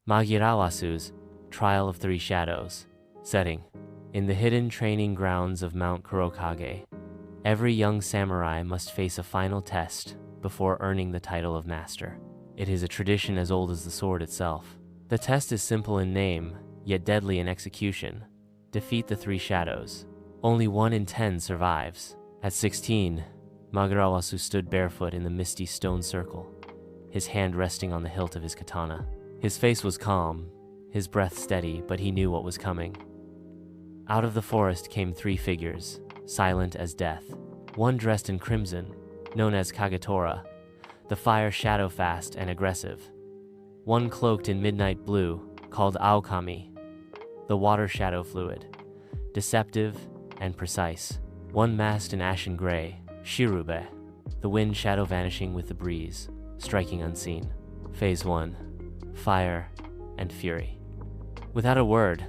Magirawasu's Trial of Three Shadows. Setting: in the hidden training grounds of Mount Kurokage, every young samurai must face a final test before earning the title of master. It is a tradition as old as the sword itself. The test is simple in name, yet deadly in execution. Defeat the three shadows. Only 1 in 10 survives. At 16, Magarawasu stood barefoot in the misty stone circle, his hand resting on the hilt of his katana. His face was calm, his breath steady, but he knew what was coming. Out of the forest came 3 figures, silent as death. One dressed in crimson, known as Kagetora, the fire shadow fast and aggressive. One cloaked in midnight blue, called Aokami, the water shadow fluid, deceptive and precise. One masked in ashen gray, Shirube, the wind shadow vanishing with the breeze, striking unseen. Phase 1. Fire and fury. Without a word,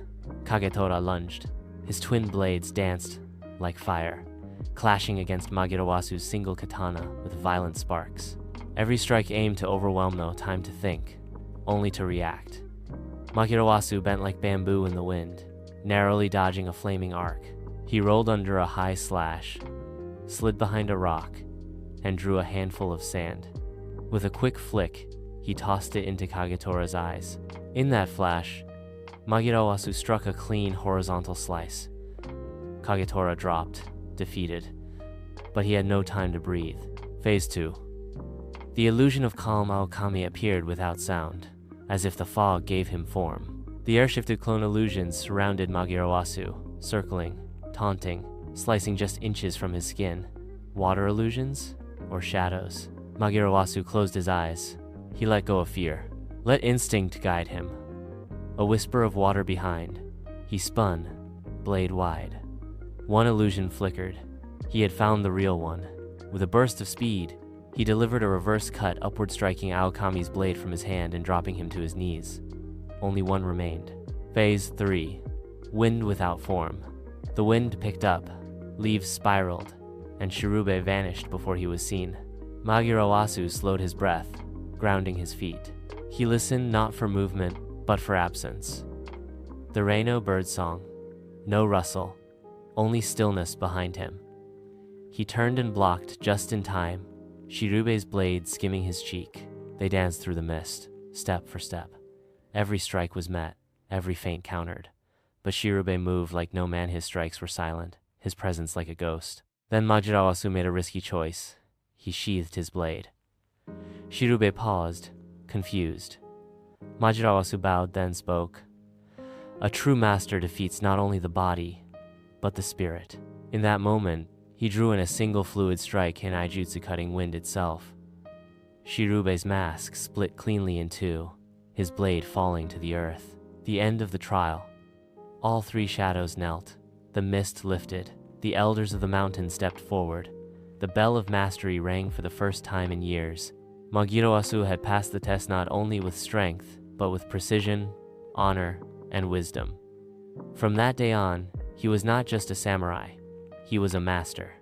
Kagetora lunged. His twin blades danced like fire, clashing against Magirawasu's single katana with violent sparks. Every strike aimed to overwhelm, no time to think, only to react. Magirawasu bent like bamboo in the wind, narrowly dodging a flaming arc. He rolled under a high slash, slid behind a rock, and drew a handful of sand. With a quick flick, he tossed it into Kagetora's eyes. In that flash, Magirawasu struck a clean horizontal slice. Kagetora dropped, defeated, but he had no time to breathe. Phase 2. The illusion of calm Aokami appeared without sound, as if the fog gave him form. The air-shifted clone illusions surrounded Magirawasu, circling, taunting, slicing just inches from his skin. Water illusions? Or shadows? Magirawasu closed his eyes. He let go of fear. Let instinct guide him. A whisper of water behind. He spun, blade wide. One illusion flickered. He had found the real one. With a burst of speed, he delivered a reverse cut, upward striking Aokami's blade from his hand and dropping him to his knees. Only one remained. Phase 3. Wind without form. The wind picked up, leaves spiraled, and Shirube vanished before he was seen. Magirawasu slowed his breath, grounding his feet. He listened not for movement, but for absence. There ain't no birdsong, no rustle, only stillness behind him. He turned and blocked just in time, Shirube's blade skimming his cheek. They danced through the mist, step for step. Every strike was met, every feint countered. But Shirube moved like no man. His strikes were silent, his presence like a ghost. Then Magirawasu made a risky choice. He sheathed his blade. Shirube paused, confused. Magirawasu bowed, then spoke. A true master defeats not only the body, but the spirit. In that moment, he drew in a single fluid strike, Hinaijutsu cutting wind itself. Shirube's mask split cleanly in two, his blade falling to the earth. The end of the trial. All 3 shadows knelt. The mist lifted. The elders of the mountain stepped forward. The bell of mastery rang for the first time in years. Magirawasu had passed the test not only with strength, but with precision, honor, and wisdom. From that day on, he was not just a samurai. He was a master.